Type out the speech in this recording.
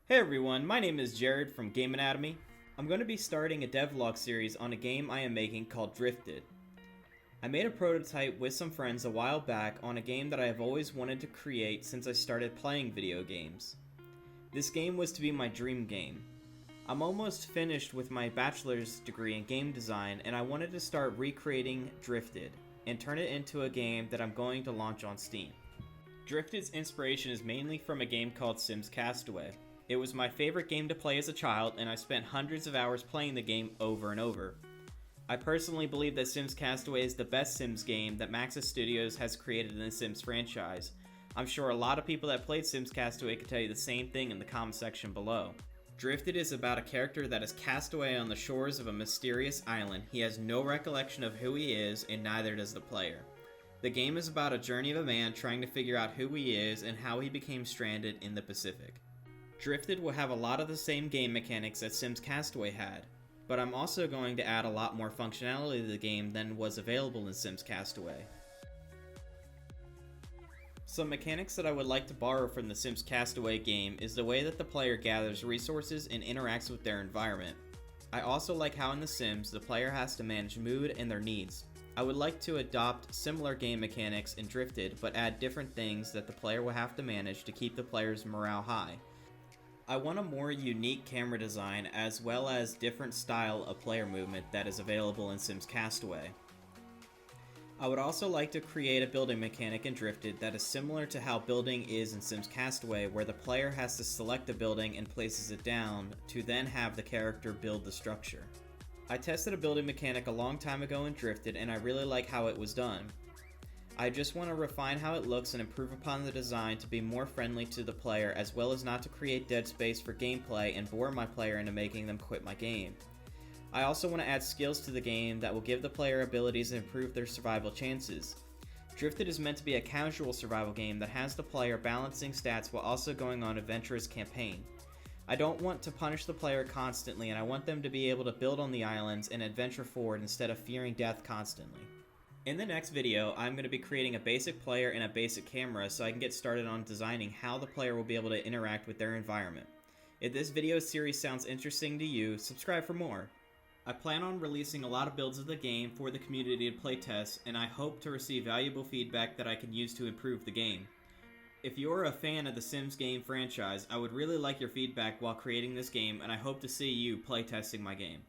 Hey everyone, my name is Jared from Game Anatomy. I'm going to be starting a devlog series on a game I am making called Drifted. I made a prototype with some friends a while back on a game that I have always wanted to create since I started playing video games. This game was to be my dream game. I'm almost finished with my bachelor's degree in game design and I wanted to start recreating Drifted and turn it into a game that I'm going to launch on Steam. Drifted's inspiration is mainly from a game called Sims Castaway. It was my favorite game to play as a child, and I spent hundreds of hours playing the game over and over. I personally believe that Sims Castaway is the best Sims game that Maxis Studios has created in the Sims franchise. I'm sure a lot of people that played Sims Castaway could tell you the same thing in the comment section below. Drifted is about a character that is cast away on the shores of a mysterious island. He has no recollection of who he is, and neither does the player. The game is about a journey of a man trying to figure out who he is and how he became stranded in the Pacific. Drifted will have a lot of the same game mechanics that Sims Castaway had, but I'm also going to add a lot more functionality to the game than was available in Sims Castaway. Some mechanics that I would like to borrow from the Sims Castaway game is the way that the player gathers resources and interacts with their environment. I also like how in The Sims, the player has to manage mood and their needs. I would like to adopt similar game mechanics in Drifted, but add different things that the player will have to manage to keep the player's morale high. I want a more unique camera design as well as different style of player movement that is available in Sims Castaway. I would also like to create a building mechanic in Drifted that is similar to how building is in Sims Castaway, where the player has to select a building and places it down to then have the character build the structure. I tested a building mechanic a long time ago in Drifted and I really like how it was done. I just want to refine how it looks and improve upon the design to be more friendly to the player, as well as not to create dead space for gameplay and bore my player into making them quit my game. I also want to add skills to the game that will give the player abilities and improve their survival chances. Drifted is meant to be a casual survival game that has the player balancing stats while also going on adventurous campaign. I don't want to punish the player constantly, and I want them to be able to build on the islands and adventure forward instead of fearing death constantly. In the next video, I'm going to be creating a basic player and a basic camera so I can get started on designing how the player will be able to interact with their environment. If this video series sounds interesting to you, subscribe for more. I plan on releasing a lot of builds of the game for the community to playtest, and I hope to receive valuable feedback that I can use to improve the game. If you're a fan of the Sims game franchise, I would really like your feedback while creating this game, and I hope to see you playtesting my game.